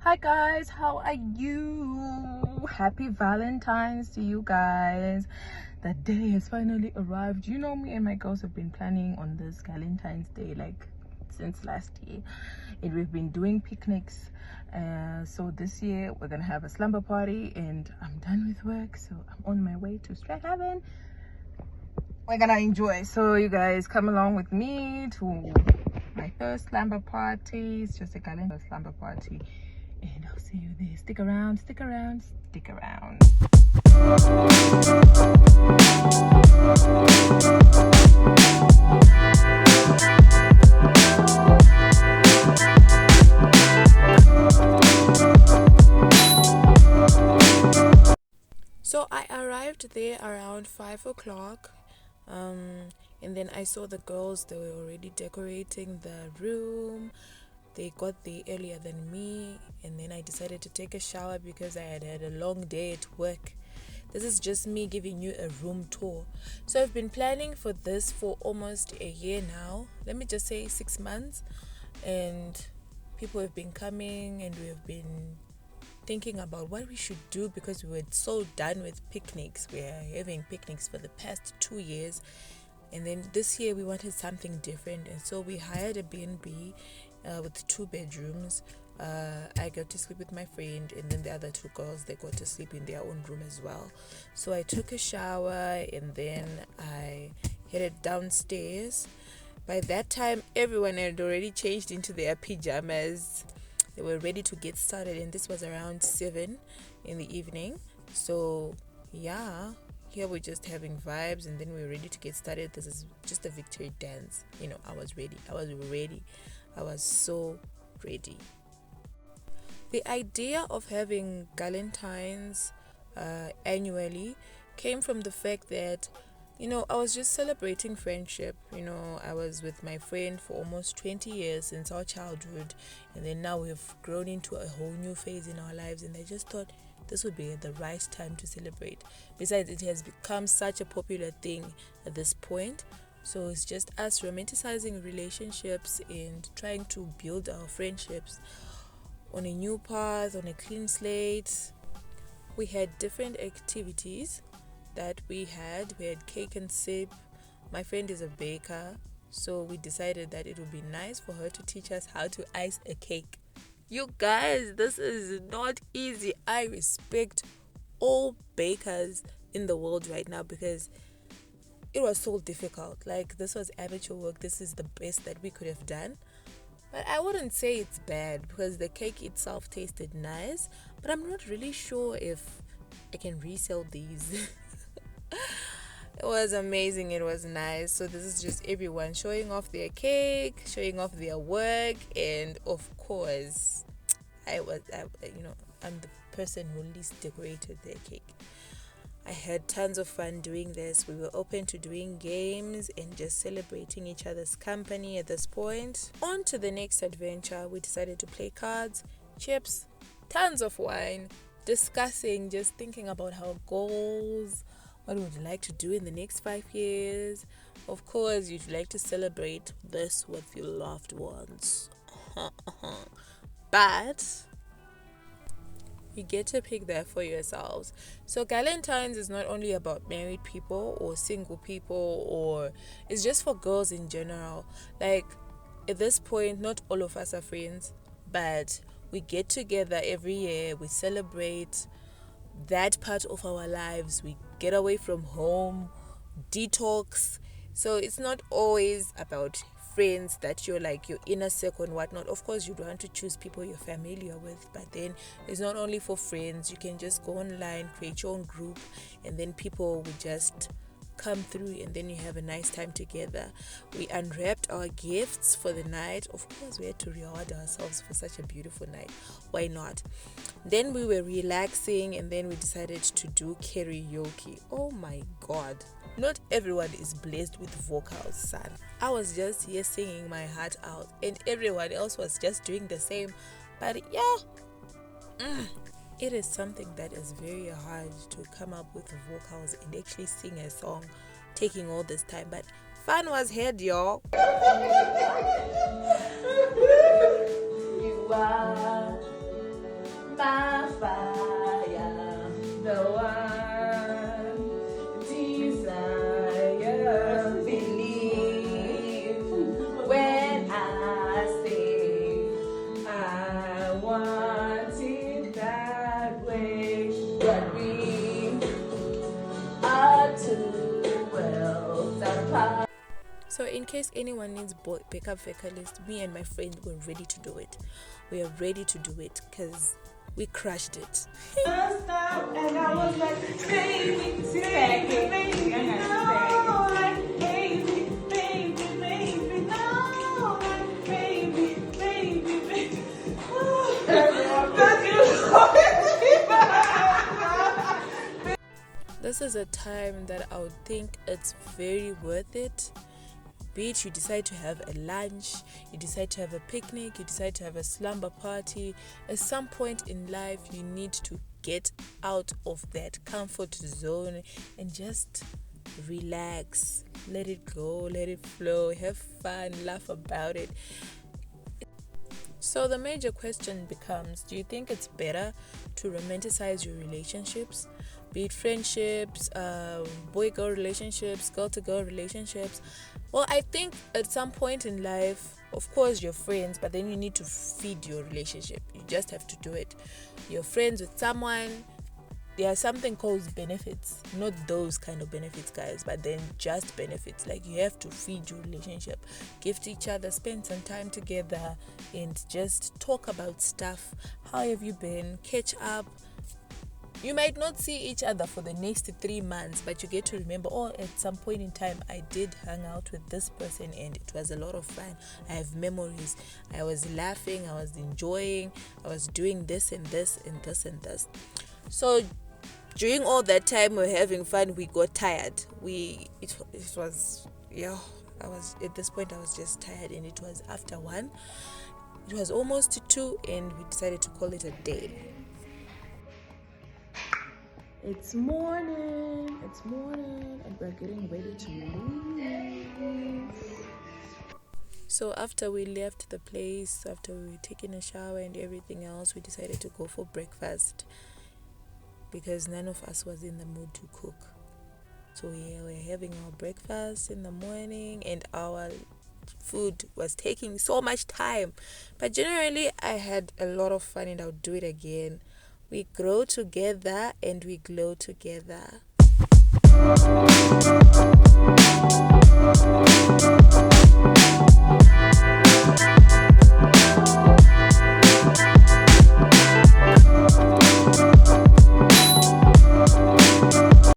Hi guys, how are you? Happy Valentine's to you guys. The day has finally arrived. You know, me and my girls have been planning on this Valentine's Day like since last year, and we've been doing picnics. So this year we're gonna have a slumber party, and I'm done with work, so I'm on my way to Strathaven. We're gonna enjoy, so you guys come along with me to my first slumber party. It's just a Galentines slumber party, and I'll see you there. Stick around, stick around, stick around. So I arrived there around 5 o'clock, and then I saw the girls. They were already decorating the room. They got there earlier than me, and then I decided to take a shower because I had had a long day at work. This is just me giving you a room tour. So I've been planning for this for almost a year now. Let me just say 6 months, and people have been coming, and we have been thinking about what we should do because we were so done with picnics. We are having picnics for the past 2 years, and then this year we wanted something different, and so we hired a B&B with 2 bedrooms. I got to sleep with my friend, and then the other 2 girls, they got to sleep in their own room as well. So I took a shower, and then I headed downstairs. By that time, everyone had already changed into their pajamas. They were ready to get started, and this was around 7 in the evening. So yeah, here we're just having vibes, and then we're ready to get started. This is just a victory dance. You know, I was ready. I was so ready. The idea of having Galentines annually came from the fact that, you know, I was just celebrating friendship. You know, I was with my friend for almost 20 years since our childhood, and then now we've grown into a whole new phase in our lives, and I just thought this would be the right time to celebrate. Besides, it has become such a popular thing at this point. So it's just us romanticizing relationships and trying to build our friendships on a new path, on a clean slate. We had different activities that we had cake and sip. My friend is a baker, so we decided that it would be nice for her to teach us how to ice a cake. You guys, this is not easy. I respect all bakers in the world right now because it was so difficult. Like, this was amateur work. This is the best that we could have done. But I wouldn't say it's bad because the cake itself tasted nice, but I'm not really sure if I can resell these. It was amazing. It was nice. So this is just everyone showing off their cake, showing off their work, and of course, I'm the person who least decorated their cake. I had tons of fun doing this. We were open to doing games and just celebrating each other's company at this point. On to the next adventure. We decided to play cards, chips, tons of wine, discussing, just thinking about our goals, what we would like to do in the next 5 years. Of course, you'd like to celebrate this with your loved ones. But you get to pick that for yourselves. So Galentines is not only about married people or single people, or it's just for girls in general. Like, at this point, not all of us are friends, but we get together every year. We celebrate that part of our lives. We get away from home, detox. So it's not always about friends that you're like your inner circle and whatnot. Of course, you'd want to choose people you're familiar with, but then it's not only for friends. You can just go online, create your own group, and then people will just come through, and then you have a nice time together. We unwrapped our gifts for the night. Of course, we had to reward ourselves for such a beautiful night. Why not? Then we were relaxing, and then we decided to do karaoke. Oh my god, not everyone is blessed with vocals, son. I was just here singing my heart out, and everyone else was just doing the same. But yeah, it is something that is very hard to come up with vocals and actually sing a song, taking all this time. But fun was had, y'all. You are case anyone needs backup vocalist, me and my friend were ready to do it. We are ready to do it because we crushed it. And I was like, baby, baby, baby, no, baby, baby, baby, no, baby, baby, baby. This is a time that I would think it's very worth it. Be it you decide to have a lunch, you decide to have a picnic, you decide to have a slumber party. At some point in life, you need to get out of that comfort zone and just relax. Let it go, let it flow, have fun, laugh about it. So the major question becomes, do you think it's better to romanticize your relationships? Be it friendships, boy-girl relationships, girl-to-girl relationships. Well, I think at some point in life, of course, you're friends, but then you need to feed your relationship. You just have to do it. You're friends with someone. There are something called benefits. Not those kind of benefits, guys, but then just benefits. Like, you have to feed your relationship. Gift each other, spend some time together, and just talk about stuff. How have you been? Catch up. You might not see each other for the next 3 months, but you get to remember, at some point in time, I did hang out with this person and it was a lot of fun. I have memories. I was laughing, I was enjoying, I was doing this and this and this and this. So during all that time we're having fun, we got tired. It was I was at this point I was just tired, and it was after 1. It was almost 2, and we decided to call it a day. It's morning, and we're getting ready to leave. So after we left the place, after we were taking a shower and everything else, we decided to go for breakfast because none of us was in the mood to cook. So we're having our breakfast in the morning, and our food was taking so much time. But generally, I had a lot of fun, and I'll do it again. We grow together and we glow together.